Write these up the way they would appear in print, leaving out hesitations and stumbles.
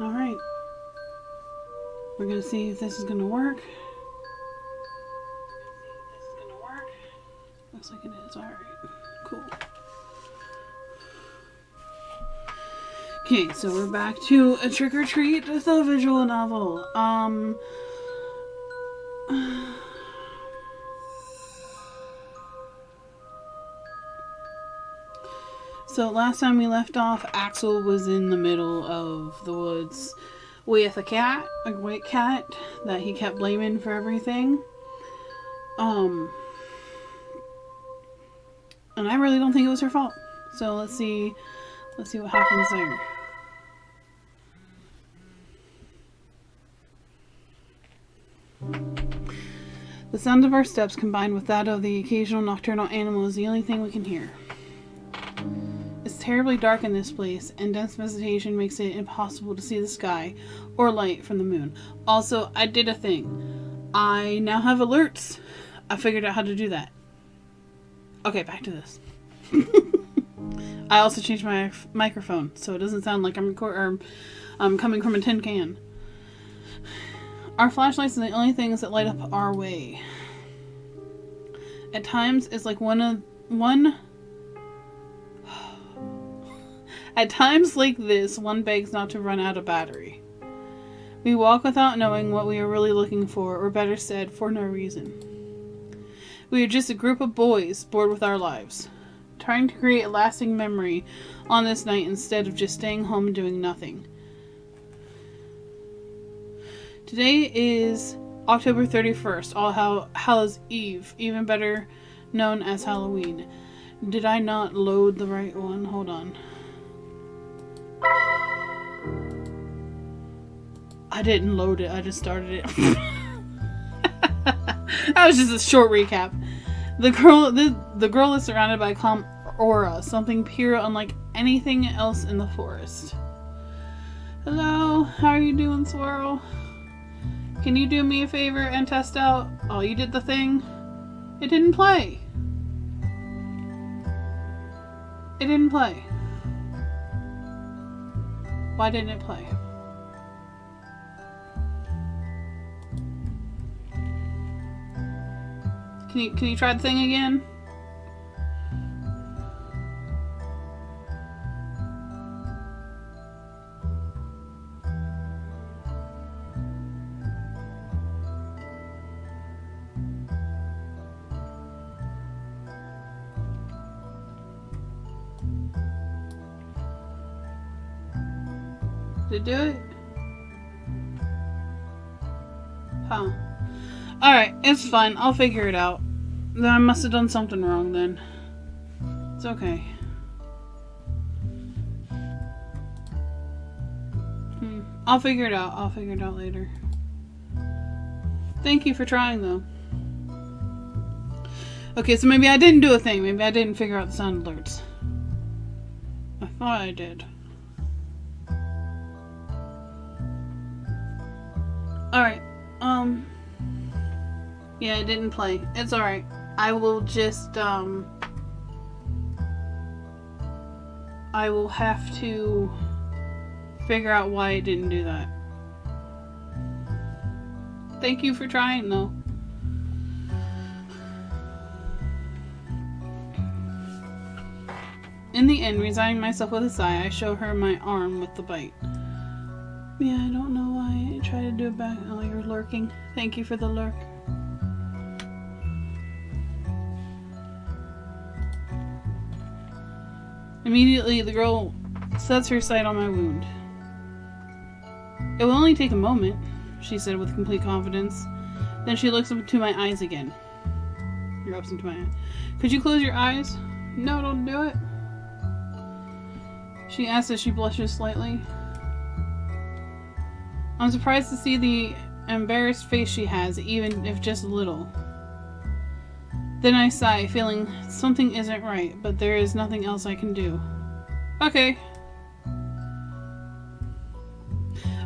Alright. We're gonna see if this is gonna work. Looks like it is. Alright. Cool. Okay, so we're back to a trick or treat with a visual novel. So last time we left off, Axel was in the middle of the woods with a cat, a white cat, that he kept blaming for everything. And I really don't think it was her fault. So let's see what happens there. The sound of our steps combined with that of the occasional nocturnal animal is the only thing we can hear. It's terribly dark in this place, and dense vegetation makes it impossible to see the sky or light from the moon. Also, I did a thing. I now have alerts. I figured out how to do that. Okay, back to this. I also changed my microphone, so it doesn't sound like I'm coming from a tin can. Our flashlights are the only things that light up our way. At times, it's like At times like this, one begs not to run out of battery. We walk without knowing what we are really looking for, or better said, for no reason. We are just a group of boys bored with our lives, trying to create a lasting memory on this night instead of just staying home and doing nothing. Today is October 31st, All Hallows Eve, even better known as Halloween. Did I not load the right one? Hold on. I didn't load it, I just started it. That was just a short recap. The girl is surrounded by a calm aura, something pure unlike anything else in the forest. Hello, how are you doing, Swirl? Can you do me a favor and test out? Oh, you did the thing? It didn't play. It didn't play. Why didn't it play? Can you try the thing again? Did it do it? Huh. Alright, it's fine. I'll figure it out. I must have done something wrong then. It's okay. I'll figure it out. I'll figure it out later. Thank you for trying, though. Okay, so maybe I didn't do a thing. Maybe I didn't figure out the sound alerts. I thought I did. Alright, yeah, it didn't play. It's alright. I will just, I will have to figure out why it didn't do that. Thank you for trying, though. In the end, resigning myself with a sigh, I show her my arm with the bite. Yeah, I don't know why I tried to do it back. Oh, you're lurking. Thank you for the lurk. Immediately, the girl sets her sight on my wound. It will only take a moment, she said with complete confidence. Then she looks up into my eyes again. Rubs into my eye. Could you close your eyes? No, don't do it. She asks as she blushes slightly. I'm surprised to see the embarrassed face she has, even if just a little. Then I sigh, feeling something isn't right, but there is nothing else I can do. Okay,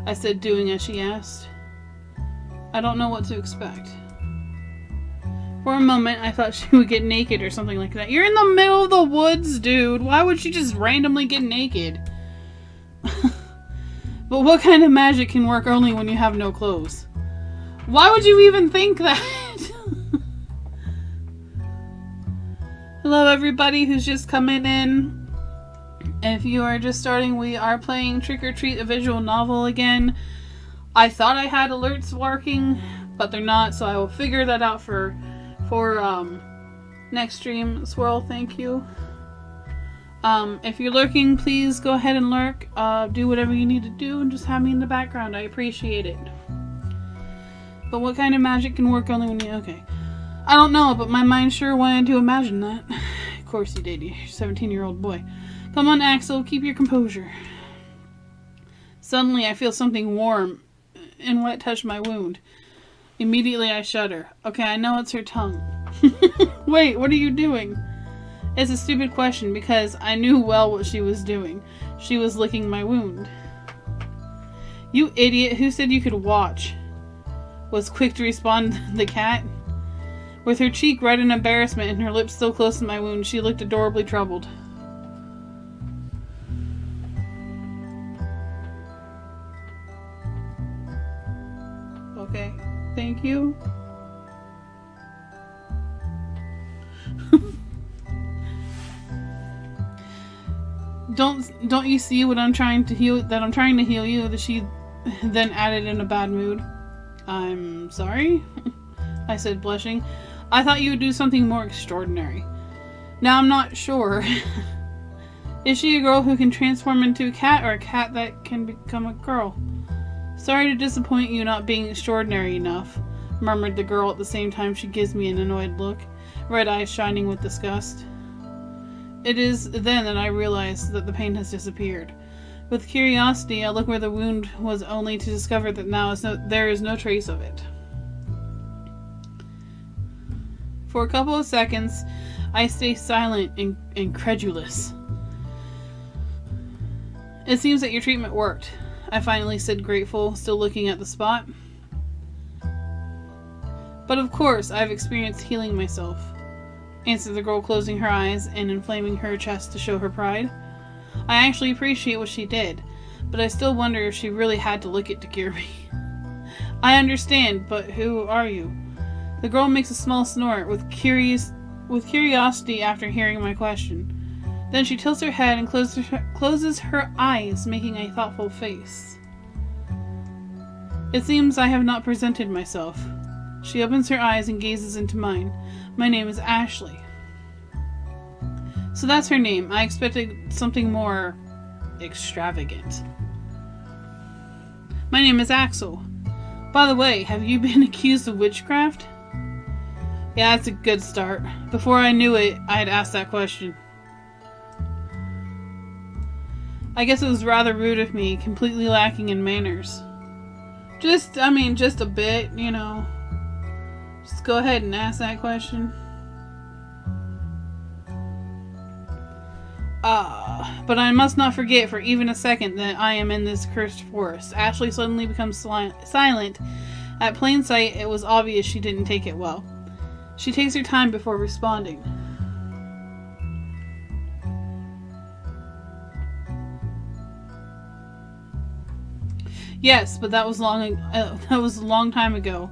I said, doing as she asked. I don't know what to expect. For a moment, I thought she would get naked or something like that. You're in the middle of the woods, dude. Why would she just randomly get naked? But what kind of magic can work only when you have no clothes? Why would you even think that? Hello everybody who's just coming in. If you are just starting, we are playing Trick or Treat, a visual novel again. I thought I had alerts working, but they're not, so I will figure that out for next stream. Swirl, thank you. If you're lurking, please go ahead and lurk. Do whatever you need to do and just have me in the background. I appreciate it. But what kind of magic can work only when you... Okay. I don't know, but my mind sure wanted to imagine that. Of course you did, you 17-year-old boy. Come on, Axel, keep your composure. Suddenly, I feel something warm and wet touch my wound. Immediately, I shudder. Okay, I know it's her tongue. Wait, what are you doing? It's a stupid question because I knew well what she was doing. She was licking my wound. You idiot, who said you could watch? Was quick to respond the cat. With her cheek red in embarrassment and her lips still close to my wound, she looked adorably troubled. Okay, thank you. Don't you see what I'm trying to heal? That I'm trying to heal you? That she then added in a bad mood. I'm sorry, I said, blushing. I thought you would do something more extraordinary. Now I'm not sure. Is she a girl who can transform into a cat, or a cat that can become a girl? Sorry to disappoint you not being extraordinary enough, murmured the girl at the same time she gives me an annoyed look, red eyes shining with disgust. It is then that I realize that the pain has disappeared. With curiosity, I look where the wound was, only to discover that now there is no trace of it. For a couple of seconds, I stay silent and incredulous. It seems that your treatment worked, I finally said, grateful, still looking at the spot. But of course, I've experienced healing myself, answered the girl, closing her eyes and inflaming her chest to show her pride. I actually appreciate what she did, but I still wonder if she really had to lick it to cure me. I understand, but who are you? The girl makes a small snort with curiosity after hearing my question. Then she tilts her head and closes her eyes, making a thoughtful face. It seems I have not presented myself. She opens her eyes and gazes into mine. My name is Ashley. So that's her name. I expected something more extravagant. My name is Axel. By the way, have you been accused of witchcraft? Yeah, that's a good start. Before I knew it, I had asked that question. I guess it was rather rude of me, completely lacking in manners. Just a bit, you know. Just go ahead and ask that question. But I must not forget for even a second that I am in this cursed forest. Ashley suddenly becomes silent. At plain sight, it was obvious she didn't take it well. She takes her time before responding. Yes, but that was a long time ago.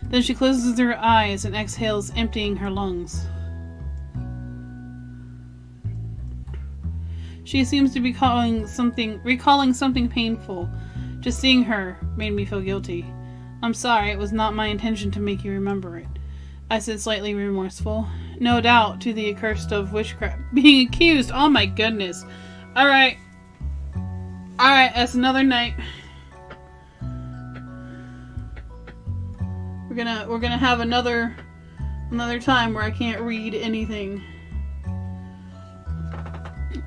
Then she closes her eyes and exhales, emptying her lungs. She seems to be recalling something painful. Just seeing her made me feel guilty. I'm sorry, it was not my intention to make you remember it, I said, slightly remorseful. No doubt to the accursed of witchcraft. Being accused, oh my goodness. Alright, that's another night. We're gonna have another time where I can't read anything.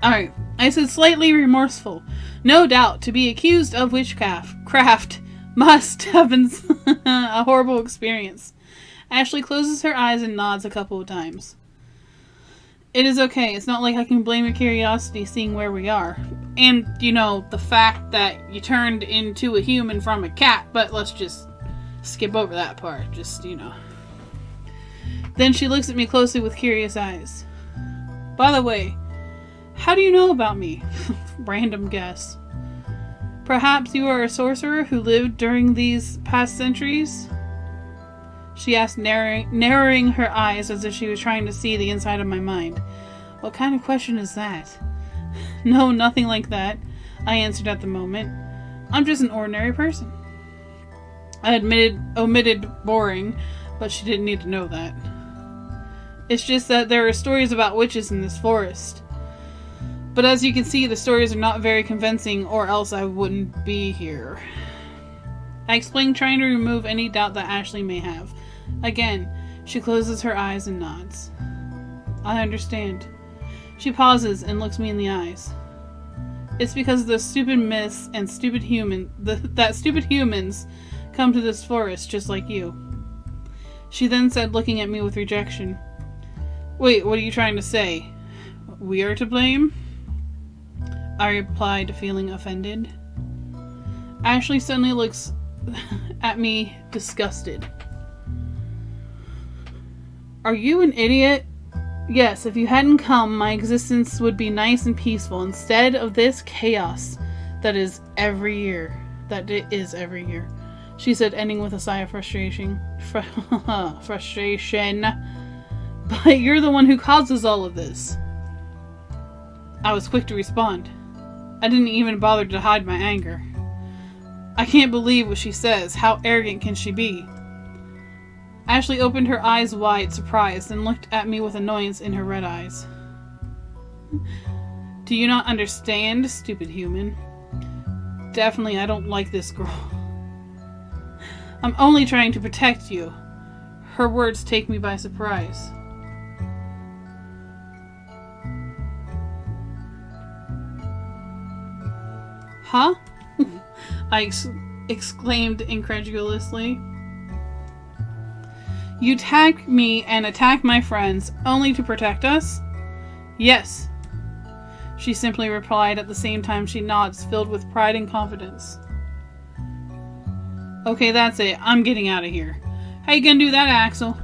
Alright, I said, slightly remorseful. No doubt to be accused of witchcraft must have been a horrible experience. Ashley closes her eyes and nods a couple of times. It is okay. It's not like I can blame your curiosity seeing where we are. And, you know, the fact that you turned into a human from a cat, but let's just skip over that part. Just, you know. Then she looks at me closely with curious eyes. By the way, how do you know about me? Random guess. Perhaps you are a sorcerer who lived during these past centuries? She asked, narrowing her eyes as if she was trying to see the inside of my mind. What kind of question is that? No, nothing like that, I answered at the moment. I'm just an ordinary person. I omitted boring, but she didn't need to know that. It's just that there are stories about witches in this forest. But as you can see, the stories are not very convincing, or else I wouldn't be here. I explained, trying to remove any doubt that Ashley may have. Again, she closes her eyes and nods. I understand. She pauses and looks me in the eyes. It's because the stupid myths and stupid humans come to this forest just like you. She then said, looking at me with rejection, Wait, what are you trying to say? We are to blame? I replied, feeling offended. Ashley suddenly looks at me, disgusted. Are you an idiot? Yes, if you hadn't come, my existence would be nice and peaceful instead of this chaos that is every year. She said, ending with a sigh of frustration. Frustration. But you're the one who causes all of this. I was quick to respond. I didn't even bother to hide my anger. I can't believe what she says. How arrogant can she be? Ashley opened her eyes wide, surprised, and looked at me with annoyance in her red eyes. Do you not understand, stupid human? Definitely, I don't like this girl. I'm only trying to protect you. Her words take me by surprise. Huh? I exclaimed incredulously. You attack me and attack my friends only to protect us? Yes. She simply replied, at the same time she nods, filled with pride and confidence. Okay, that's it. I'm getting out of here. How you gonna do that, Axel?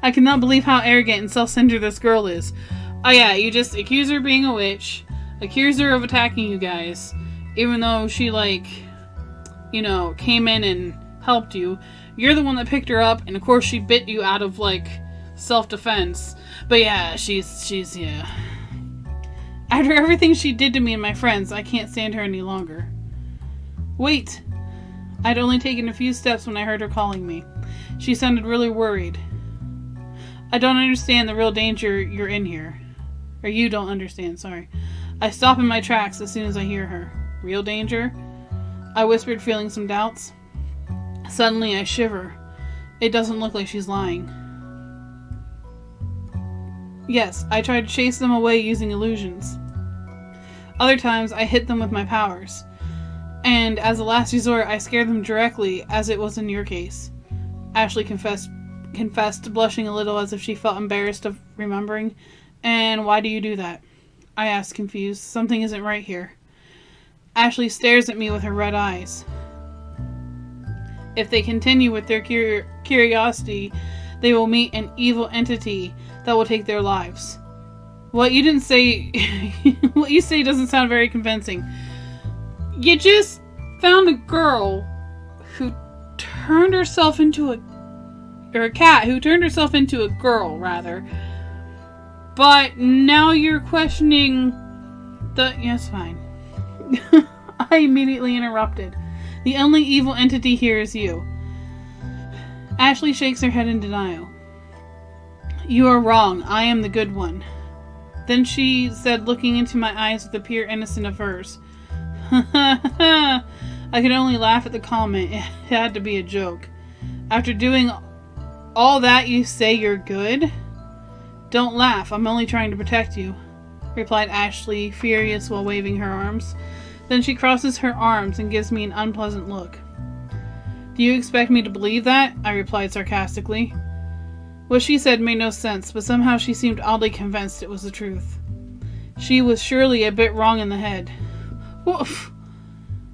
I cannot believe how arrogant and self-centered this girl is. Oh yeah, you just accuse her of being a witch, accuse her of attacking you guys, even though she, came in and helped you. You're the one that picked her up, and of course she bit you out of, self-defense. But yeah, she's yeah. After everything she did to me and my friends, I can't stand her any longer. Wait! I'd only taken a few steps when I heard her calling me. She sounded really worried. I don't understand the real danger you're in here. Or you don't understand, sorry. I stop in my tracks as soon as I hear her. Real danger? I whispered, feeling some doubts. Suddenly I shiver. It doesn't look like she's lying. Yes, I try to chase them away using illusions. Other times I hit them with my powers. And as a last resort, I scare them directly, as it was in your case. Ashley confessed, blushing a little as if she felt embarrassed of remembering. And why do you do that? I asked, confused. Something isn't right here. Ashley stares at me with her red eyes. If they continue with their curiosity, they will meet an evil entity that will take their lives. What you didn't say, what you say doesn't sound very convincing. You just found a girl who turned herself into a cat who turned herself into a girl, rather. But now you're questioning yes, fine. I immediately interrupted. The only evil entity here is you. Ashley shakes her head in denial. You are wrong. I am the good one. Then she said, looking into my eyes with the pure innocence of hers. I could only laugh at the comment. It had to be a joke. After doing all that, you say you're good? Don't laugh. I'm only trying to protect you, replied Ashley, furious while waving her arms. Then she crosses her arms and gives me an unpleasant look. Do you expect me to believe that? I replied sarcastically. What she said made no sense, but somehow she seemed oddly convinced it was the truth. She was surely a bit wrong in the head. Woof!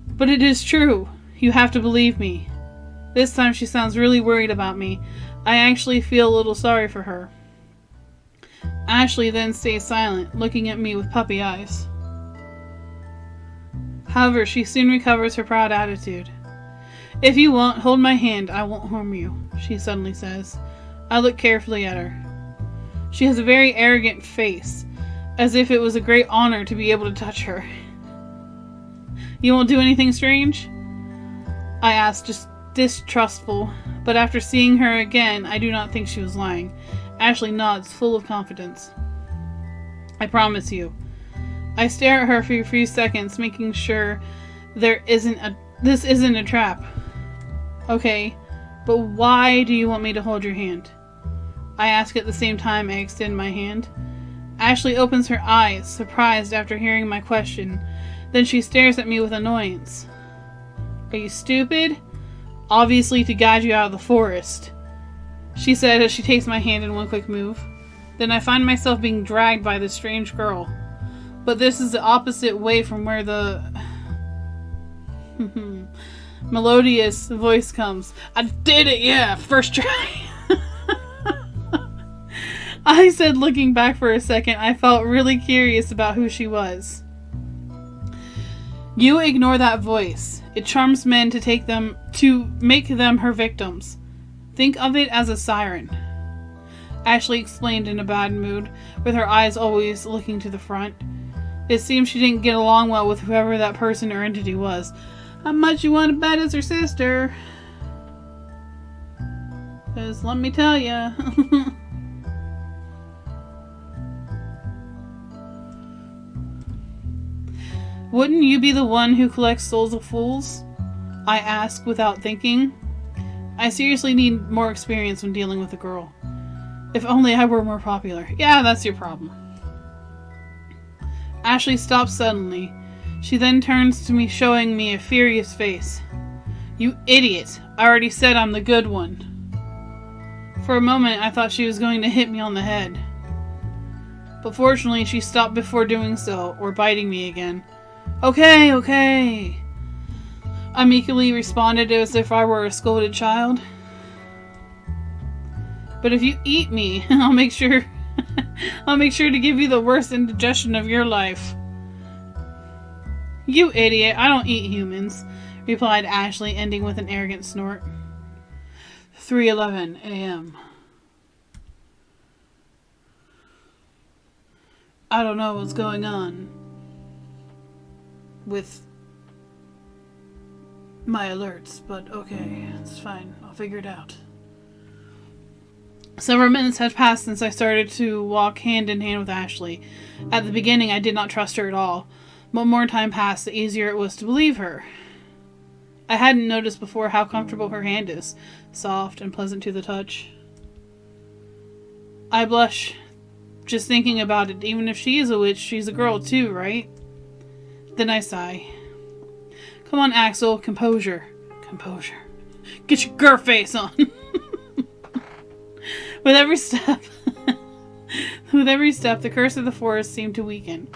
But it is true. You have to believe me. This time she sounds really worried about me. I actually feel a little sorry for her. Ashley then stays silent, looking at me with puppy eyes. However, she soon recovers her proud attitude. "If you won't hold my hand, I won't harm you," she suddenly says. I look carefully at her. She has a very arrogant face, as if it was a great honor to be able to touch her. "You won't do anything strange?" I asked, just distrustful, but after seeing her again, I do not think she was lying. Ashley nods, full of confidence. "I promise you." I stare at her for a few seconds, making sure this isn't a trap. "Okay, but why do you want me to hold your hand?" I ask at the same time I extend my hand. Ashley opens her eyes, surprised after hearing my question. Then she stares at me with annoyance. "Are you stupid? Obviously to guide you out of the forest," she said as she takes my hand in one quick move. Then I find myself being dragged by this strange girl. But this is the opposite way from where the melodious voice comes. "I did it, yeah, first try." I said, looking back for a second. I felt really curious about who she was. "You ignore that voice. It charms men to make them her victims. Think of it as a siren," Ashley explained in a bad mood, with her eyes always looking to the front. It seems she didn't get along well with whoever that person or entity was. "How much you want to bet as her sister? 'Cause let me tell ya." "Wouldn't you be the one who collects souls of fools?" I ask without thinking. I seriously need more experience when dealing with a girl. If only I were more popular. "Yeah, that's your problem." Ashley stops suddenly. She then turns to me, showing me a furious face. "You idiot! I already said I'm the good one." For a moment, I thought she was going to hit me on the head. But fortunately, she stopped before doing so, or biting me again. Okay, okay," I meekly responded as if I were a scolded child. "But if you eat me, I'll make sure to give you the worst indigestion of your life." "You idiot, I don't eat humans," replied Ashley, ending with an arrogant snort. 3:11 a.m. I don't know what's going on with my alerts, but okay, it's fine. I'll figure it out. Several minutes had passed since I started to walk hand in hand with Ashley. At the beginning, I did not trust her at all. But more time passed, the easier it was to believe her. I hadn't noticed before how comfortable her hand is, soft and pleasant to the touch. I blush just thinking about it. Even if she is a witch, she's a girl too, right? Then I sigh. "Come on, Axel, composure. Composure. Get your girl face on." With every step, the curse of the forest seemed to weaken.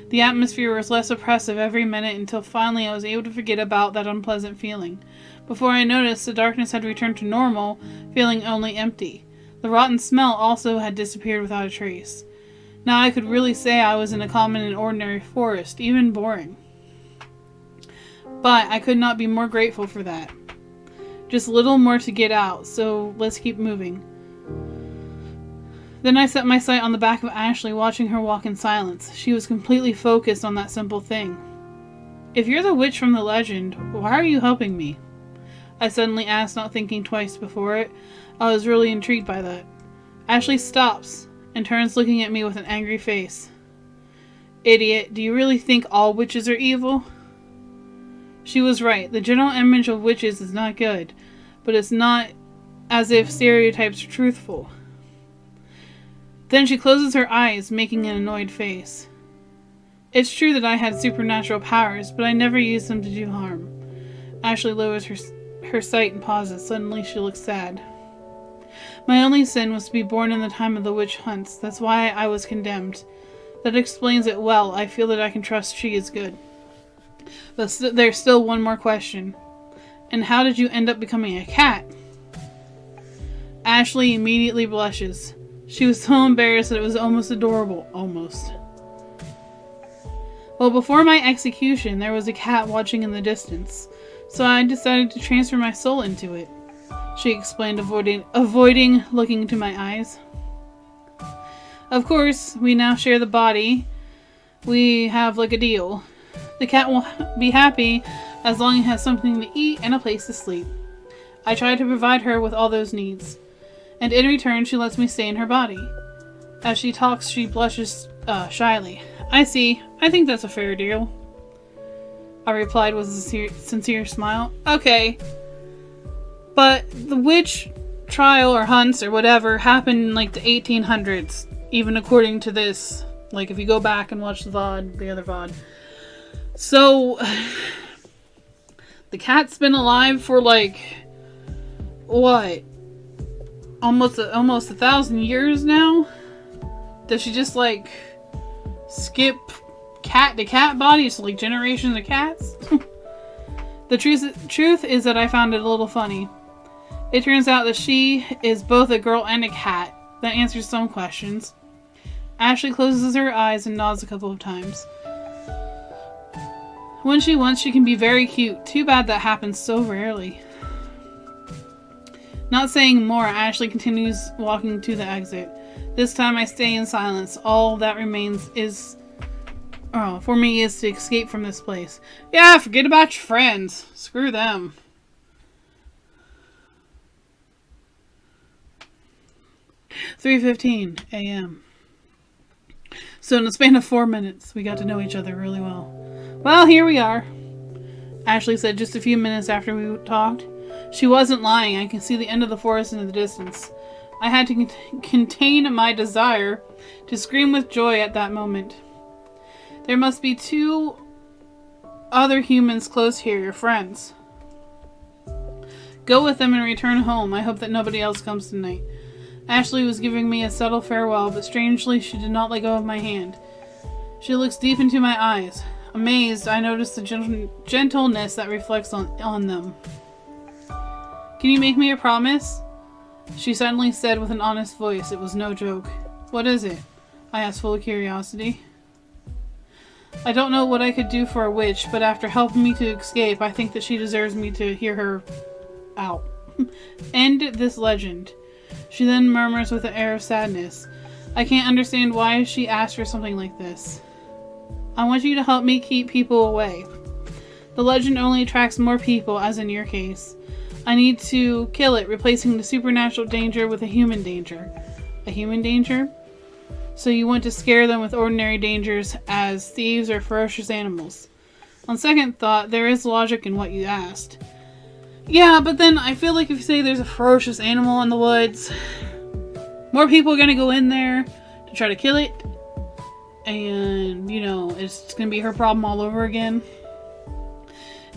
The atmosphere was less oppressive every minute until finally I was able to forget about that unpleasant feeling. Before I noticed, the darkness had returned to normal, feeling only empty. The rotten smell also had disappeared without a trace. Now I could really say I was in a common and ordinary forest, even boring. But I could not be more grateful for that. Just a little more to get out, so let's keep moving. Then I set my sight on the back of Ashley, watching her walk in silence. She was completely focused on that simple thing. "If you're the witch from the legend, why are you helping me?" I suddenly asked, not thinking twice before it. I was really intrigued by that. Ashley stops and turns, looking at me with an angry face. "Idiot, do you really think all witches are evil?" She was right. The general image of witches is not good, but it's not as if stereotypes are truthful. Then she closes her eyes, making an annoyed face. "It's true that I had supernatural powers, but I never used them to do harm." Ashley lowers her sight and pauses. Suddenly she looks sad. "My only sin was to be born in the time of the witch hunts. That's why I was condemned. That explains it well. I feel that I can trust she is good. But there's still one more question. And how did you end up becoming a cat?" Ashley immediately blushes. She was so embarrassed that it was almost adorable. Almost. Well, before my execution, there was a cat watching in the distance, so I decided to transfer my soul into it, she explained, avoiding looking into my eyes. Of course, we now share the body. We have like a deal. The cat will be happy as long as it has something to eat and a place to sleep. I try to provide her with all those needs, and in return she lets me stay in her body. As she talks, she blushes shyly. I see. I think that's a fair deal, I replied with a sincere smile. Okay, but the witch trial or hunts or whatever happened in like the 1800s, even according to this. Like if you go back and watch the VOD, the other VOD. So, the cat's been alive for like, what? Almost 1,000 years now? Does she just like skip cat to cat bodies to like generations of cats? The truth is that I found it a little funny. It turns out that she is both a girl and a cat. That answers some questions. Ashley closes her eyes and nods a couple of times. When she wants, she can be very cute. Too bad that happens so rarely. Not saying more, Ashley continues walking to the exit. This time I stay in silence. All that remains for me is to escape from this place. Yeah, forget about your friends. Screw them. "3:15 a.m. So in the span of 4 minutes, we got to know each other really well. Well, here we are, Ashley said just a few minutes after we talked. She wasn't lying. I can see the end of the forest in the distance. I had to contain my desire to scream with joy at that moment. There must be 2 other humans close here, your friends. Go with them and return home. I hope that nobody else comes tonight. Ashley was giving me a subtle farewell, but strangely she did not let go of my hand. She looks deep into my eyes. Amazed, I noticed the gentleness that reflects on them. Can you make me a promise? She suddenly said with an honest voice. It was no joke. What is it? I asked, full of curiosity. I don't know what I could do for a witch, but after helping me to escape, I think that she deserves me to hear her out. End this legend. She then murmurs with an air of sadness. I can't understand why she asked for something like this. I want you to help me keep people away. The legend only attracts more people, as in your case. I need to kill it, replacing the supernatural danger with a human danger. A human danger? So you want to scare them with ordinary dangers as thieves or ferocious animals. On second thought, there is logic in what you asked. Yeah, but then I feel like if you say there's a ferocious animal in the woods, more people are going to go in there to try to kill it. And, it's going to be her problem all over again.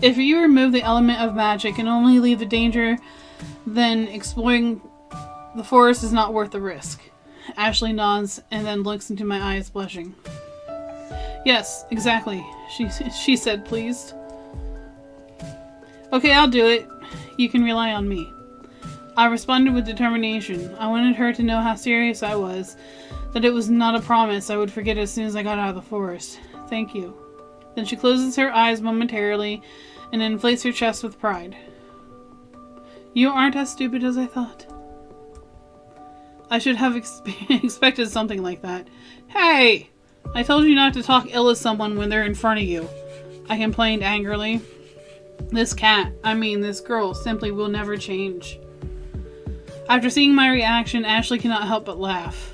If you remove the element of magic and only leave the danger, then exploring the forest is not worth the risk. Ashley nods and then looks into my eyes, blushing. Yes, exactly, she said, pleased. Okay, I'll do it. You can rely on me. I responded with determination. I wanted her to know how serious I was, that it was not a promise I would forget as soon as I got out of the forest. Thank you. Then she closes her eyes momentarily and inflates her chest with pride. You aren't as stupid as I thought. I should have expected something like that. Hey! I told you not to talk ill of someone when they're in front of you, I complained angrily. This girl simply will never change. After seeing my reaction, Ashley cannot help but laugh.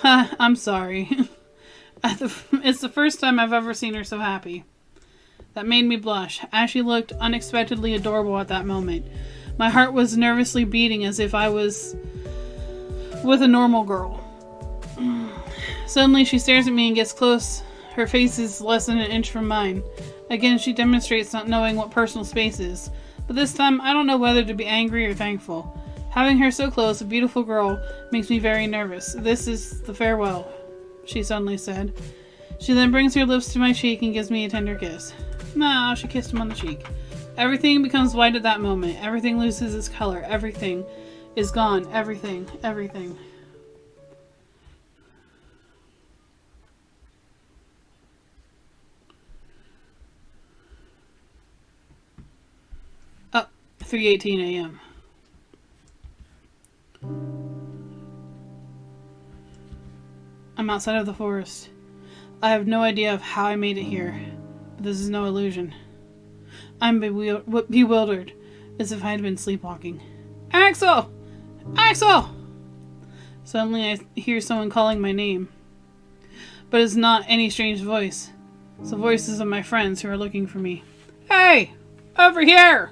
I'm sorry. It's the first time I've ever seen her so happy. That made me blush. Ashley looked unexpectedly adorable at that moment. My heart was nervously beating as if I was with a normal girl. Suddenly she stares at me and gets close. Her face is less than an inch from mine. Again, she demonstrates not knowing what personal space is. But this time, I don't know whether to be angry or thankful. Having her so close, a beautiful girl, makes me very nervous. This is the farewell, she suddenly said. She then brings her lips to my cheek and gives me a tender kiss. Nah, she kissed him on the cheek. Everything becomes white at that moment. Everything loses its color. Everything is gone. Everything. 3:18 a.m. I'm outside of the forest. I have no idea of how I made it here, but this is no illusion. I'm bewildered, as if I had been sleepwalking. Axel! Axel! Suddenly I hear someone calling my name. But it's not any strange voice. It's the voices of my friends who are looking for me. Hey! Over here!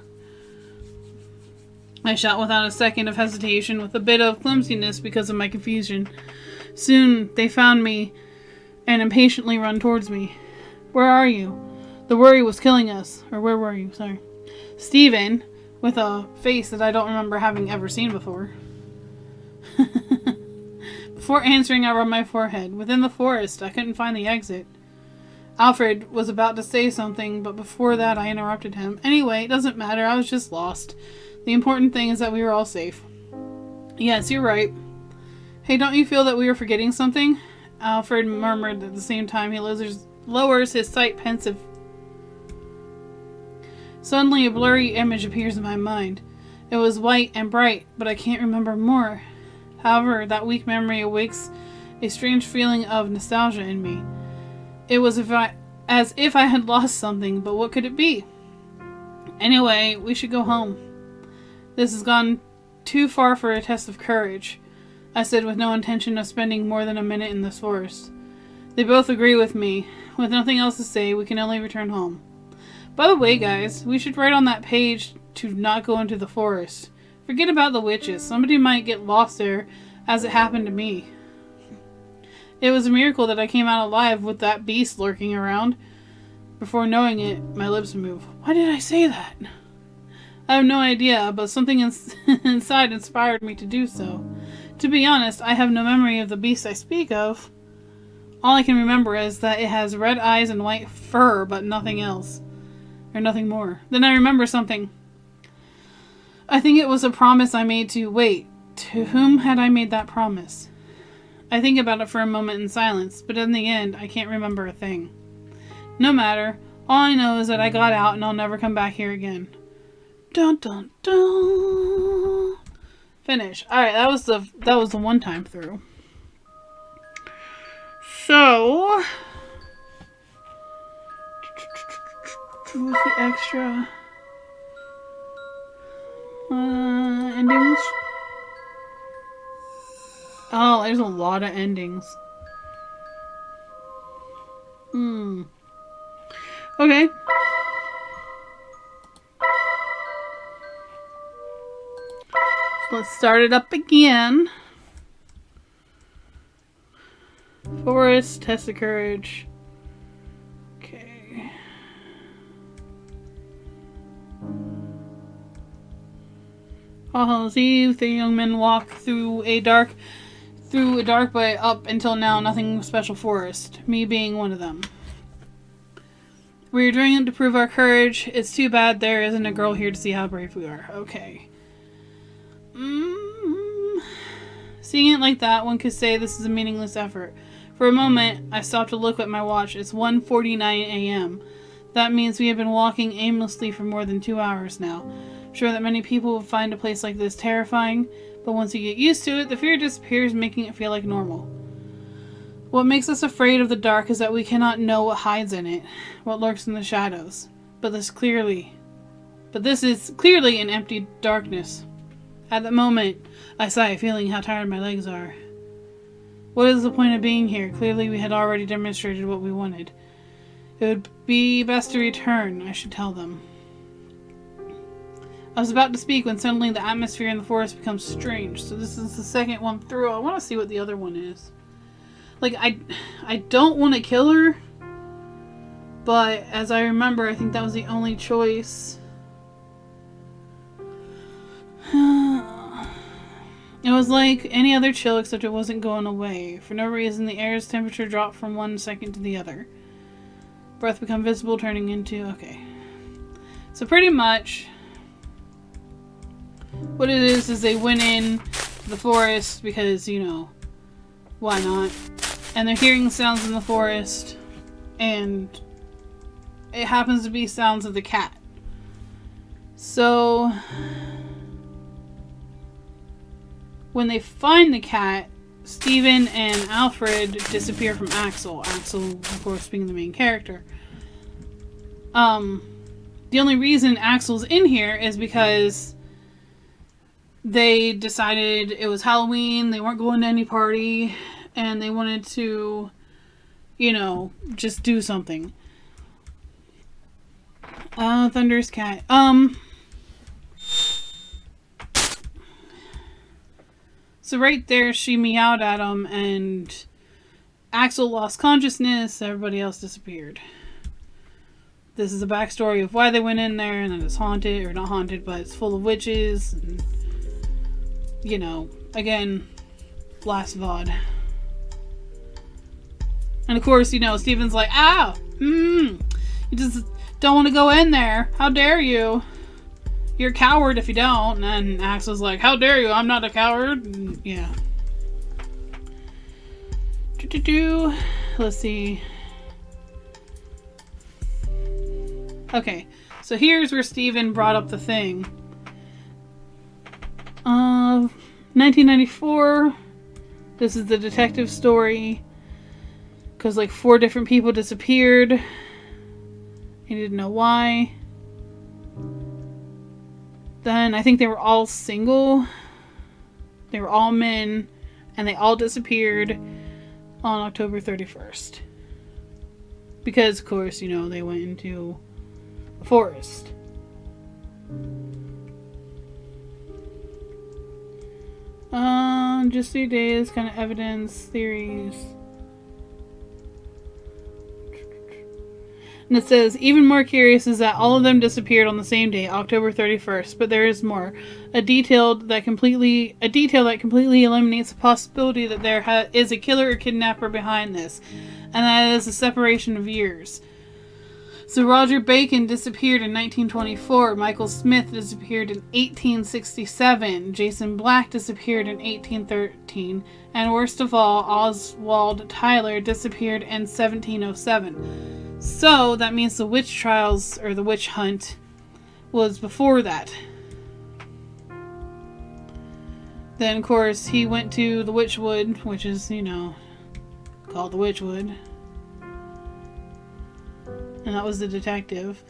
I shout without a second of hesitation, with a bit of clumsiness because of my confusion. Soon they found me and impatiently run towards me. Where are you? The worry was killing us. Or where were you? Sorry. Stephen, with a face that I don't remember having ever seen before. Before answering, I rubbed my forehead. Within the forest, I couldn't find the exit. Alfred was about to say something, but before that I interrupted him. Anyway, it doesn't matter. I was just lost. The important thing is that we were all safe. Yes, you're right. Hey, don't you feel that we were forgetting something? Alfred murmured at the same time. He lowers his sight pensive. Suddenly a blurry image appears in my mind. It was white and bright, but I can't remember more. However, that weak memory awakes a strange feeling of nostalgia in me. It was as if I had lost something, but what could it be? Anyway, we should go home. This has gone too far for a test of courage, I said, with no intention of spending more than a minute in this forest. They both agree with me. With nothing else to say, we can only return home. By the way, guys, we should write on that page to not go into the forest. Forget about the witches. Somebody might get lost there, as it happened to me. It was a miracle that I came out alive with that beast lurking around. Before knowing it, my lips moved. Why did I say that? I have no idea, but something inside inspired me to do so. To be honest, I have no memory of the beast I speak of. All I can remember is that it has red eyes and white fur, but nothing else. Or nothing more. Then I remember something. I think it was a promise I made to... Wait, to whom had I made that promise? I think about it for a moment in silence, but in the end, I can't remember a thing. No matter. All I know is that I got out and I'll never come back here again. Dun dun dun. Finish. Alright, that was the one time through. So... what's the extra... endings? Oh, there's a lot of endings. Okay. So let's start it up again. Forest, test of courage. Okay. All Hallows Eve, the young men walk through a dark but up until now nothing special forest, me being one of them. We are doing it to prove our courage. It's too bad there isn't a girl here to see how brave we are. Okay. Seeing it like that, one could say this is a meaningless effort. For a moment, I stopped to look at my watch. It's 1:49 a.m. That means we have been walking aimlessly for more than 2 hours now. I'm sure that many people would find a place like this terrifying, but once you get used to it, the fear disappears, making it feel like normal. What makes us afraid of the dark is that we cannot know what hides in it, what lurks in the shadows. But this is clearly an empty darkness. At that moment, I sigh, feeling how tired my legs are. What is the point of being here? Clearly we had already demonstrated what we wanted. It would be best to return, I should tell them. I was about to speak when suddenly the atmosphere in the forest becomes strange. So this is the second one through. I want to see what the other one is. Like, I don't want to kill her. But as I remember, I think that was the only choice. It was like any other chill, except it wasn't going away. For no reason, the air's temperature dropped from 1 second to the other. Breath become visible, turning into... Okay. So pretty much... what it is they went in the forest because, you know, why not? And they're hearing sounds in the forest, and it happens to be sounds of the cat. So when they find the cat, Stephen and Alfred disappear from Axel. Axel, of course, being the main character. The only reason Axel's in here is because they decided it was Halloween, they weren't going to any party, and they wanted to, you know, just do something. Thunderous cat. So right there, she meowed at him, and Axel lost consciousness, everybody else disappeared. This is the backstory of why they went in there, and then it's haunted, or not haunted, but it's full of witches, and, you know, again, last VOD. And of course, you know, Steven's like, ow! You just don't want to go in there. How dare you? You're a coward if you don't. And Axel's like, how dare you? I'm not a coward. And yeah. Let's see. Okay, so here's where Steven brought up the thing. 1994. This is the detective story. Because like 4 different people disappeared. He didn't know why. Then I think they were all single. They were all men. And they all disappeared on October 31st. Because, of course, you know, they went into a forest. Just 3 days, kind of evidence, theories. And it says, even more curious is that all of them disappeared on the same day, October 31st, but there is more. A detail that completely eliminates the possibility that there is a killer or kidnapper behind this, and that is a separation of years. So Roger Bacon disappeared in 1924, Michael Smith disappeared in 1867, Jason Black disappeared in 1813, and worst of all, Oswald Tyler disappeared in 1707. So, that means the witch trials, or the witch hunt, was before that. Then, of course, he went to the Witchwood, which is, you know, called the Witchwood. And that was the detective.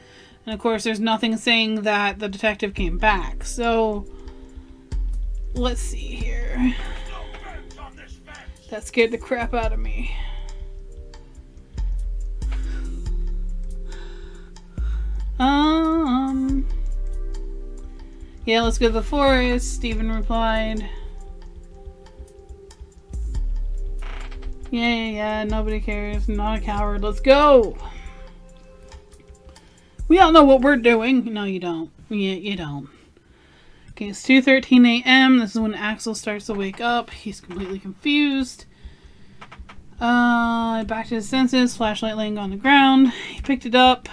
And, of course, there's nothing saying that the detective came back. So, let's see here. That scared the crap out of me. Yeah, let's go to the forest, Stephen replied. Yeah, nobody cares, not a coward, let's go! We all know what we're doing. No, you don't. Yeah, you don't. Okay, it's 2:13 a.m. This is when Axel starts to wake up. He's completely confused. Back to his senses, flashlight laying on the ground. He picked it up.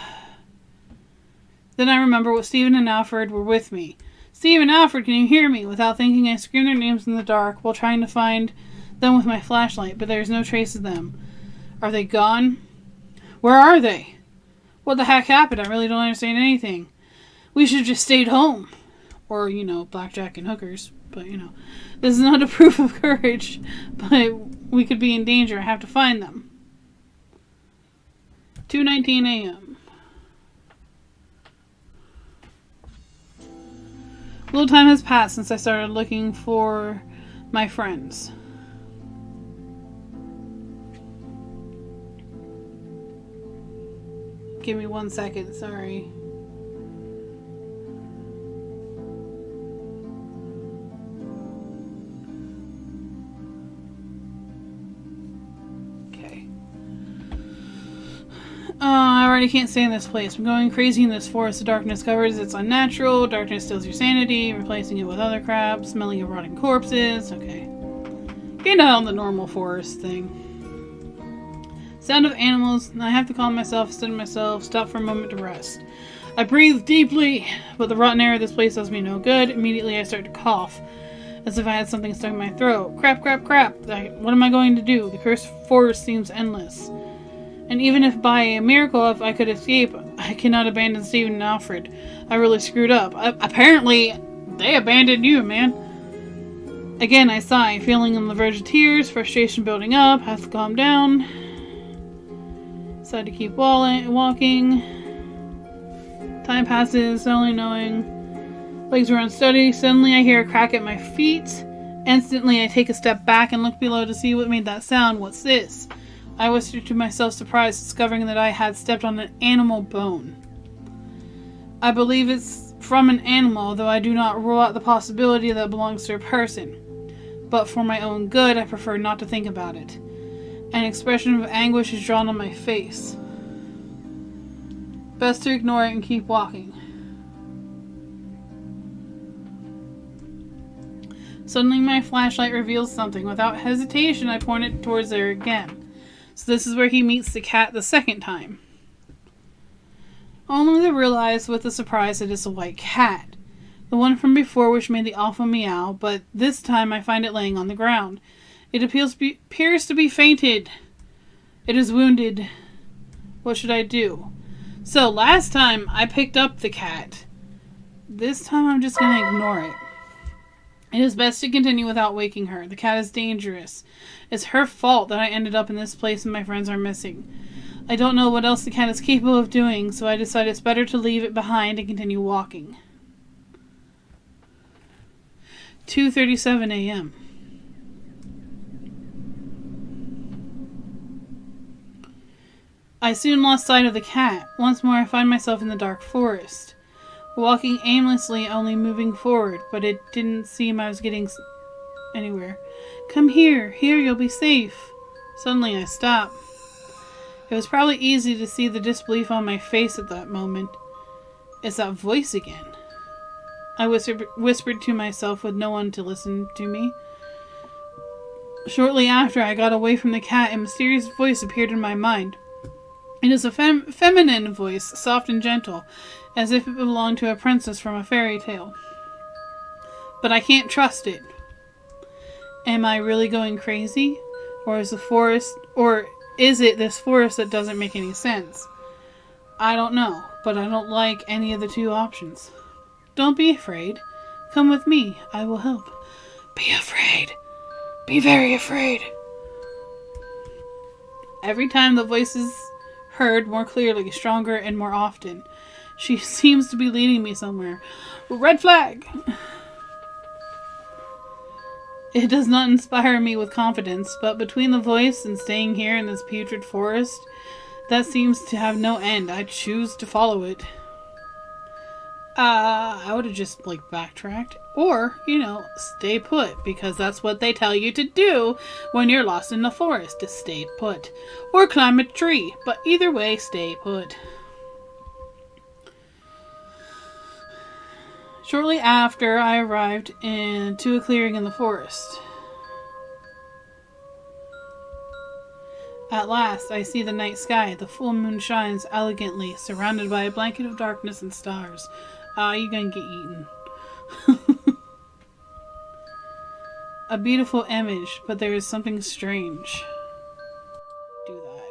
Then I remember what Stephen and Alfred were with me. Stephen, Alfred, can you hear me? Without thinking, I screamed their names in the dark while trying to find them with my flashlight, but there's no trace of them. Are they gone? Where are they? What the heck happened? I really don't understand anything. We should have just stayed home. Or, you know, blackjack and hookers. But, you know, this is not a proof of courage, but we could be in danger. I have to find them. 2:19 a.m. A little time has passed since I started looking for my friends. Give me 1 second, sorry. Okay. I already can't stay in this place. I'm going crazy in this forest. The darkness covers. It's unnatural. Darkness steals your sanity, replacing it with other crap. Smelling of rotting corpses. Okay. Getting down the normal forest thing. Sound of animals. I have to calm myself, steady myself, stop for a moment to rest. I breathe deeply, but the rotten air of this place does me no good. Immediately I start to cough, as if I had something stuck in my throat. Crap. What am I going to do? The cursed forest seems endless. And even if by a miracle if I could escape, I cannot abandon Stephen and Alfred. I really screwed up. Apparently, they abandoned you, man. Again, I sigh, feeling on the verge of tears, frustration building up, have to calm down. Decide to keep walking. Time passes, only knowing. Legs were unsteady. Suddenly I hear a crack at my feet. Instantly I take a step back and look below to see what made that sound. What's this? I whispered to myself, surprised, discovering that I had stepped on an animal bone. I believe it's from an animal, though I do not rule out the possibility that it belongs to a person. But for my own good, I prefer not to think about it. An expression of anguish is drawn on my face. Best to ignore it and keep walking. Suddenly my flashlight reveals something. Without hesitation, I point it towards there again. So this is where he meets the cat the second time. Only to realize with a surprise it is a white cat. The one from before which made the awful meow, but this time I find it laying on the ground. It appears to be fainted. It is wounded. What should I do? So last time I picked up the cat. This time I'm just going to ignore it. It is best to continue without waking her. The cat is dangerous. It's her fault that I ended up in this place and my friends are missing. I don't know what else the cat is capable of doing, so I decide it's better to leave it behind and continue walking. 2:37 a.m. I soon lost sight of the cat. Once more I find myself in the dark forest. Walking aimlessly, only moving forward, but it didn't seem I was getting anywhere. Come here, you'll be safe. Suddenly I stop. It was probably easy to see the disbelief on my face at that moment. It's that voice again. I whispered to myself with no one to listen to me. Shortly after I got away from the cat, a mysterious voice appeared in my mind. It is a feminine voice, soft and gentle, as if it belonged to a princess from a fairy tale. But I can't trust it. Am I really going crazy? Or is it this forest that doesn't make any sense? I don't know, but I don't like any of the two options. Don't be afraid. Come with me. I will help. Be afraid. Be very afraid. Every time the voice is heard more clearly, stronger, and more often. She seems to be leading me somewhere. Red flag! It does not inspire me with confidence, but between the voice and staying here in this putrid forest, that seems to have no end. I choose to follow it. I would have just, backtracked. Or, stay put, because that's what they tell you to do when you're lost in the forest, to stay put. Or climb a tree, but either way, stay put. Shortly after, I arrived to a clearing in the forest. At last, I see the night sky. The full moon shines elegantly, surrounded by a blanket of darkness and stars. You're gonna get eaten. A beautiful image, but there is something strange. Do that.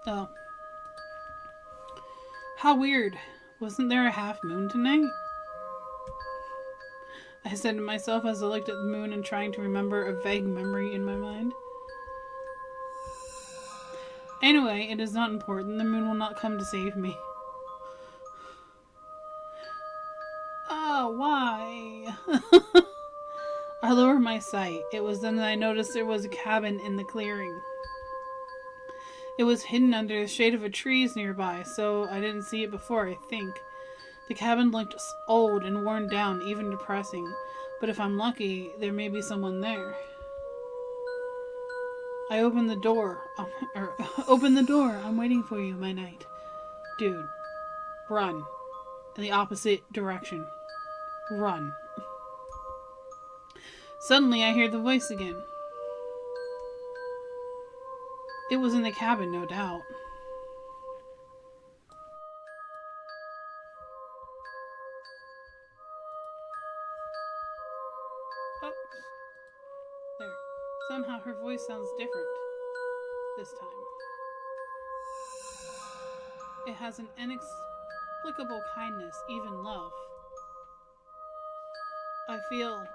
Oh. How weird. Wasn't there a half moon tonight? I said to myself as I looked at the moon and trying to remember a vague memory in my mind. Anyway, it is not important. The moon will not come to save me. Oh, why? I lowered my sight. It was then that I noticed there was a cabin in the clearing. It was hidden under the shade of a trees nearby, so I didn't see it before, I think. The cabin looked old and worn down, even depressing. But if I'm lucky, there may be someone there. I opened the door. Open the door. I'm waiting for you, my knight. Dude, run. In the opposite direction. Run. Suddenly, I hear the voice again. It was in the cabin, no doubt. Oh. There. Somehow her voice sounds different. this time. It has an inexplicable kindness, even love. I feel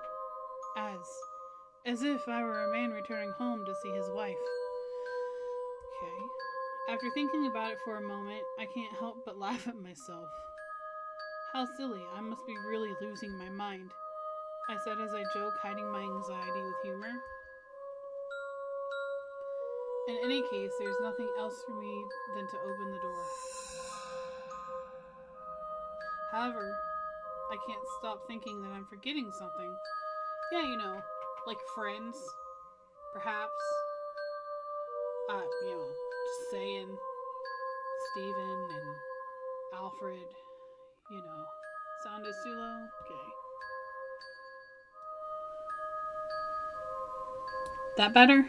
as if I were a man returning home to see his wife. Okay. After thinking about it for a moment, I can't help but laugh at myself. How silly, I must be really losing my mind, I said as I joked, hiding my anxiety with humor. In any case, there's nothing else for me than to open the door. However, I can't stop thinking that I'm forgetting something. Yeah, you know, like friends, perhaps. Just saying Stephen and Alfred, sound is too low? Okay. That better?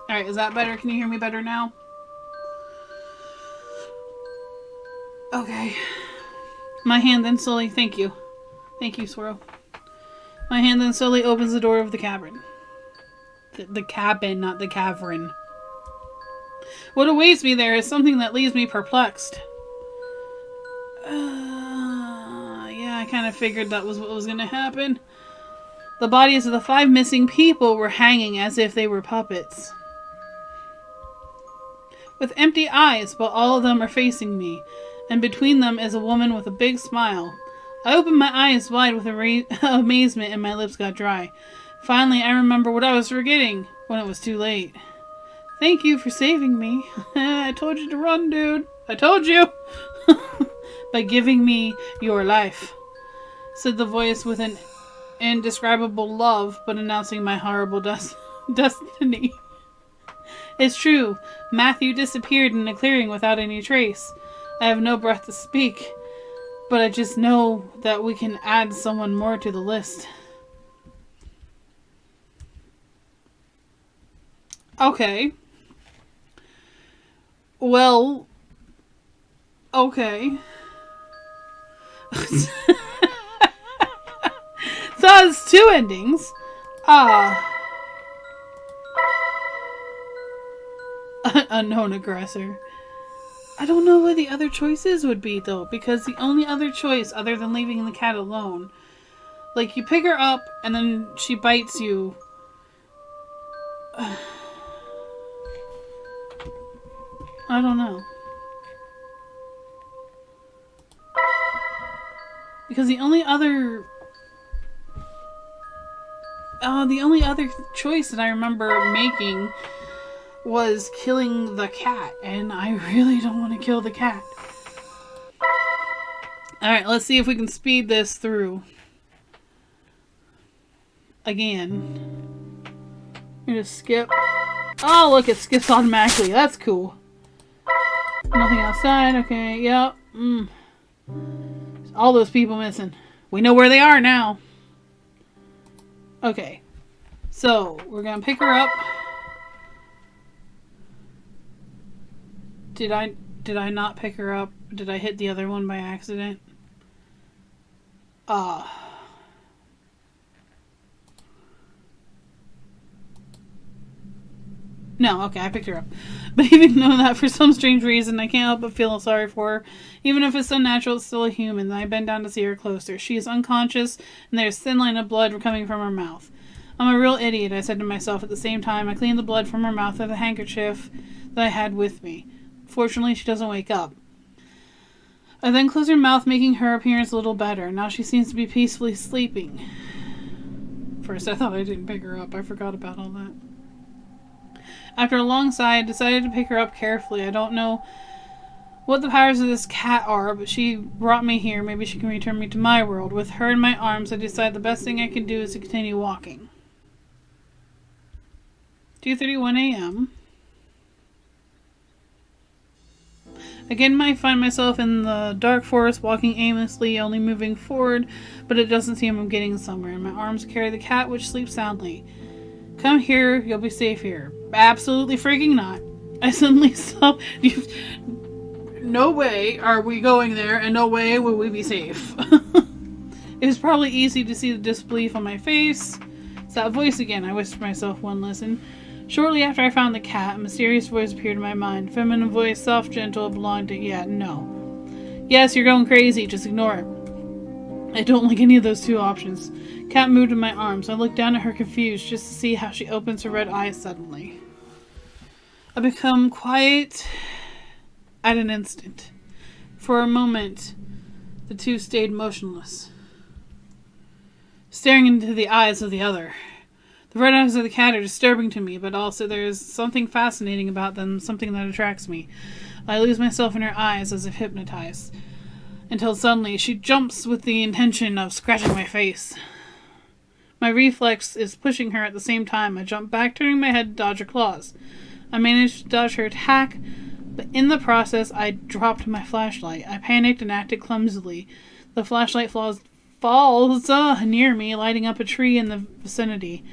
Alright, is that better? Can you hear me better now? Okay. My hand then slowly... Thank you. Thank you, Swirl. My hand then slowly opens the door of the cabin. The cabin, not the cavern. What awaits me there is something that leaves me perplexed. Yeah, I kind of figured that was what was going to happen. The bodies of the 5 missing people were hanging as if they were puppets, with empty eyes, but all of them are facing me, and between them is a woman with a big smile. I opened my eyes wide with amazement and my lips got dry. Finally, I remember what I was forgetting when it was too late. Thank you for saving me. I told you to run, dude. I told you. By giving me your life, said the voice with an indescribable love, but announcing my horrible destiny. It's true. Matthew disappeared in a clearing without any trace. I have no breath to speak, but I just know that we can add someone more to the list. Okay. Well, okay. So it's 2 endings. Unknown aggressor. I don't know what the other choices would be, though, because the only other choice, other than leaving the cat alone, like, you pick her up, and then she bites you. I don't know. Because the only other choice that I remember making was killing the cat, and I really don't want to kill the cat. Alright, let's see if we can speed this through. Again. I'm gonna skip. Oh, look, it skips automatically. That's cool. Nothing outside. Okay, yep. All those people missing. We know where they are now. Okay. So, we're gonna pick her up. Did I not pick her up? Did I hit the other one by accident? No, okay, I picked her up. But even though that for some strange reason, I can't help but feel sorry for her. Even if it's unnatural, it's still a human. I bend down to see her closer. She is unconscious, and there's a thin line of blood coming from her mouth. I'm a real idiot, I said to myself at the same time. I cleaned the blood from her mouth with a handkerchief that I had with me. Fortunately, she doesn't wake up. I then closed her mouth, making her appearance a little better. Now she seems to be peacefully sleeping. First, I thought I didn't pick her up. I forgot about all that. After a long sigh, I decided to pick her up carefully. I don't know what the powers of this cat are, but she brought me here. Maybe she can return me to my world. With her in my arms, I decided the best thing I can do is to continue walking. 2:31 a.m. Again, I find myself in the dark forest, walking aimlessly, only moving forward, but it doesn't seem I'm getting somewhere. My arms carry the cat, which sleeps soundly. Come here, you'll be safe here. Absolutely freaking not. I suddenly stopped. No way are we going there, and no way will we be safe. It was probably easy to see the disbelief on my face. It's that voice again, I whispered to myself one listen. Shortly after I found the cat, a mysterious voice appeared in my mind. Feminine voice, soft, gentle, belonged to... Yeah, no. Yes, you're going crazy. Just ignore it. I don't like any of those two options. Cat moved in my arms. I looked down at her confused just to see how she opens her red eyes suddenly. I become quiet at an instant. For a moment, the two stayed motionless, staring into the eyes of the other. The red eyes of the cat are disturbing to me, but also there is something fascinating about them, something that attracts me. I lose myself in her eyes as if hypnotized, until suddenly she jumps with the intention of scratching my face. My reflex is pushing her at the same time. I jump back, turning my head to dodge her claws. I managed to dodge her attack, but in the process I dropped my flashlight. I panicked and acted clumsily. The flashlight falls near me, lighting up a tree in the vicinity.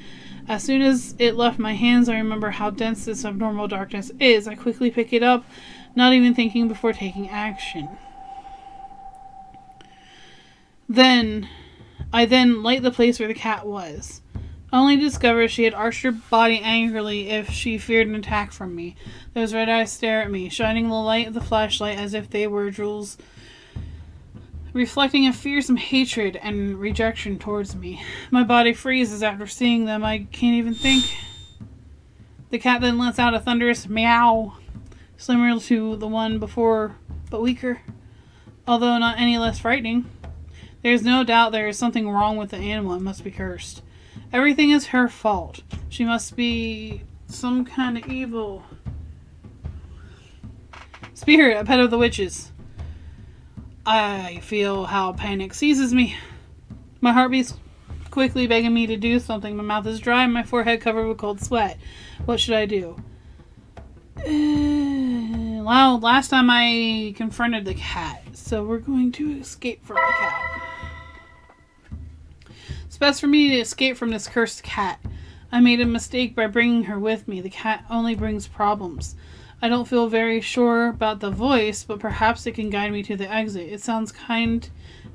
As soon as it left my hands, I remember how dense this abnormal darkness is. I quickly pick it up, not even thinking before taking action. I then light the place where the cat was, only to discover she had arched her body angrily if she feared an attack from me. Those red eyes stare at me, shining the light of the flashlight as if they were jewels, reflecting a fearsome hatred and rejection towards me. My body freezes after seeing them. I can't even think. The cat then lets out a thunderous meow, similar to the one before, but weaker, although not any less frightening. There is no doubt there is something wrong with the animal. It must be cursed. Everything is her fault. She must be some kind of evil spirit, a pet of the witches. I feel how panic seizes me. My heart beats quickly, begging me to do something. My mouth is dry and my forehead covered with cold sweat. What should I do? Well, last time I confronted the cat, so we're going to escape from the cat. It's best for me to escape from this cursed cat. I made a mistake by bringing her with me. The cat only brings problems. I don't feel very sure about the voice, but perhaps it can guide me to the exit. It sounds kind,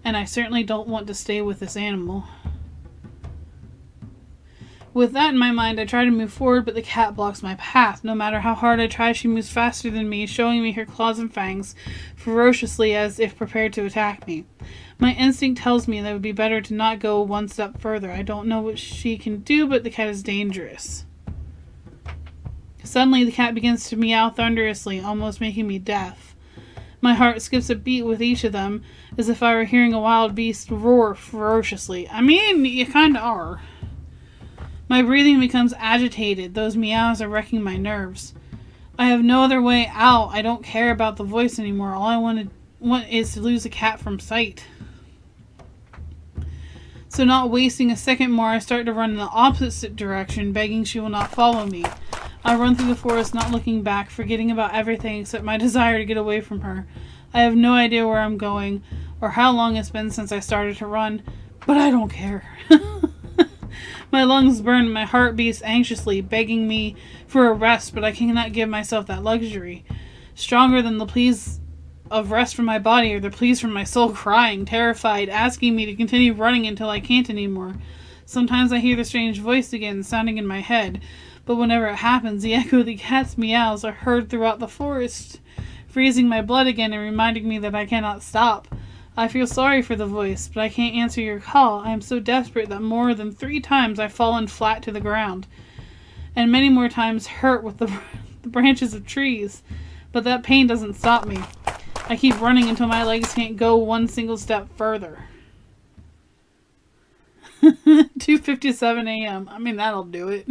and I certainly don't want to stay with this animal. With that in my mind, I try to move forward, but the cat blocks my path. No matter how hard I try, she moves faster than me, showing me her claws and fangs ferociously as if prepared to attack me. My instinct tells me that it would be better to not go one step further. I don't know what she can do, but the cat is dangerous. Suddenly, the cat begins to meow thunderously, almost making me deaf. My heart skips a beat with each of them, as if I were hearing a wild beast roar ferociously. I mean, you kinda are. My breathing becomes agitated. Those meows are wrecking my nerves. I have no other way out. I don't care about the voice anymore. All I want is to lose the cat from sight. So not wasting a second more, I start to run in the opposite direction, begging she will not follow me. I run through the forest, not looking back, forgetting about everything except my desire to get away from her. I have no idea where I'm going, or how long it's been since I started to run, but I don't care. My lungs burn, my heart beats anxiously, begging me for a rest, but I cannot give myself that luxury. Stronger than the pleas of rest from my body are the pleas from my soul crying, terrified, asking me to continue running until I can't anymore. Sometimes I hear the strange voice again, sounding in my head, but whenever it happens, the echo of the cat's meows are heard throughout the forest, freezing my blood again and reminding me that I cannot stop. I feel sorry for the voice, but I can't answer your call. I am so desperate that more than 3 times I've fallen flat to the ground, and many more times hurt with the branches of trees. But that pain doesn't stop me. I keep running until my legs can't go one single step further. 2:57 a.m. I mean, that'll do it.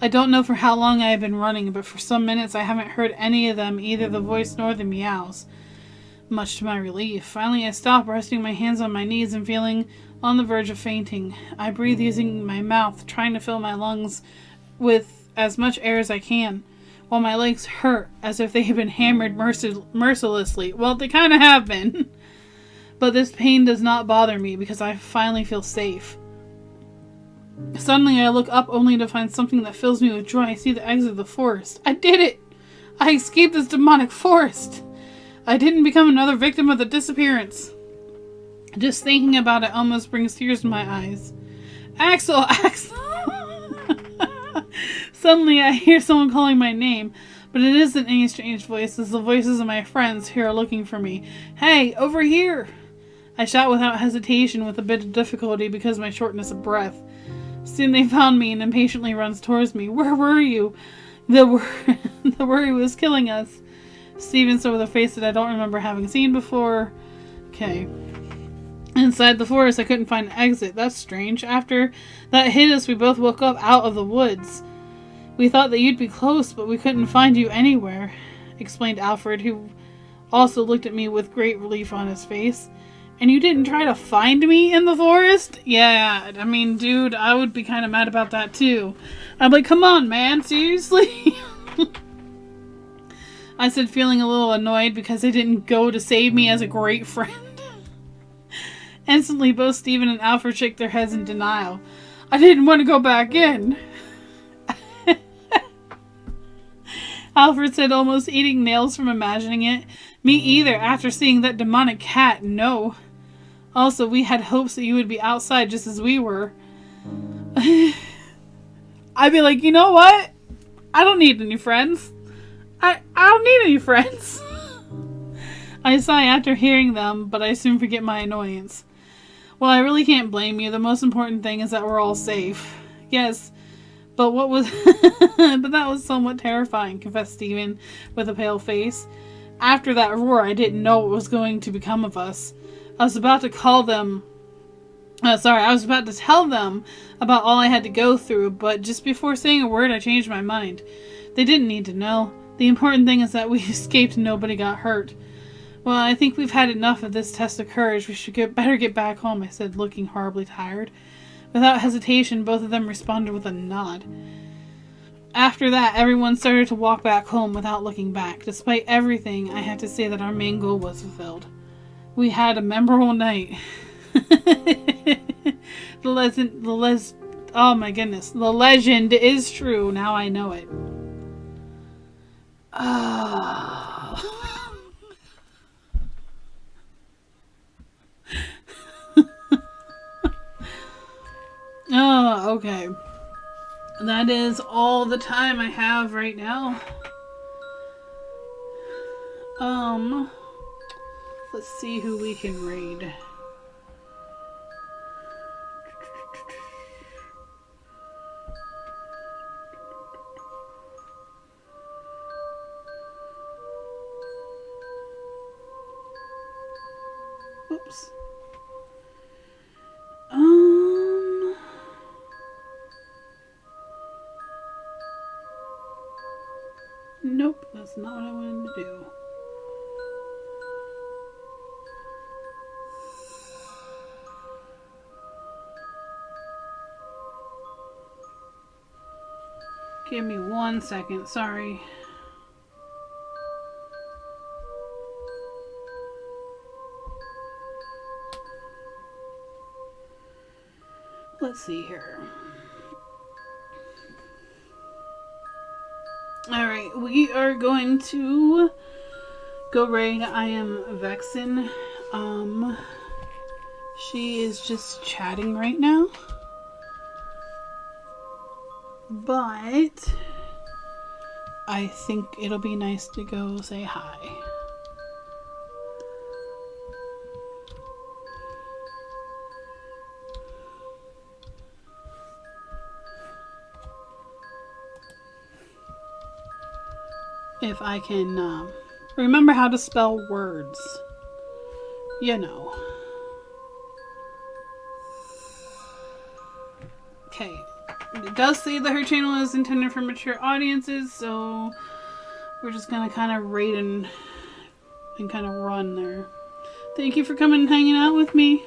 I don't know for how long I have been running, but for some minutes I haven't heard any of them, either the voice nor the meows, much to my relief. Finally I stop, resting my hands on my knees and feeling on the verge of fainting. I breathe using my mouth, trying to fill my lungs with as much air as I can, while my legs hurt as if they had been hammered mercilessly. Well, they kind of have been. But this pain does not bother me because I finally feel safe. Suddenly, I look up only to find something that fills me with joy. I see the exit of the forest. I did it! I escaped this demonic forest! I didn't become another victim of the disappearance. Just thinking about it almost brings tears to my eyes. Axel! Axel! Suddenly, I hear someone calling my name, but it isn't any strange voice. It's the voices of my friends who are looking for me. Hey, over here! I shout without hesitation, with a bit of difficulty because of my shortness of breath. Soon they found me and impatiently runs towards me. Where were you? The worry was killing us. Steven said with a face that I don't remember having seen before. Okay. Inside the forest, I couldn't find an exit. That's strange. After that hit us, we both woke up out of the woods. We thought that you'd be close, but we couldn't find you anywhere, explained Alfred, who also looked at me with great relief on his face. And you didn't try to find me in the forest? Yeah, I mean, dude, I would be kind of mad about that too. I'm like, come on, man, seriously? I said, feeling a little annoyed because they didn't go to save me as a great friend. Instantly, both Steven and Alfred shook their heads in denial. I didn't want to go back in. Alfred said, almost eating nails from imagining it. Me either, after seeing that demonic cat, no. Also, we had hopes that you would be outside just as we were. I'd be like, you know what? I don't need any friends. I don't need any friends. I sigh after hearing them, but I soon forget my annoyance. Well, I really can't blame you. The most important thing is that we're all safe. Yes, but but that was somewhat terrifying, confessed Steven with a pale face. After that roar, I didn't know what was going to become of us. I was about to tell them about all I had to go through, but just before saying a word, I changed my mind. They didn't need to know. The important thing is that we escaped and nobody got hurt. Well, I think we've had enough of this test of courage. We should better get back home, I said, looking horribly tired. Without hesitation, both of them responded with a nod. After that, everyone started to walk back home without looking back. Despite everything, I have to say that our main goal was fulfilled. We had a memorable night. Oh my goodness. The legend is true. Now I know it. Oh, okay. That is all the time I have right now. Let's see who we can raid. Oops. Nope, that's not what I wanted to do. Give me 1 second, sorry. Let's see here. Alright, we are going to go raid I Am Vexen. She is just chatting right now. But I think it'll be nice to go say hi. If I can remember how to spell words. You know. Okay. It does say that her channel is intended for mature audiences, so we're just gonna kind of rate and kind of run there. Thank you for coming and hanging out with me.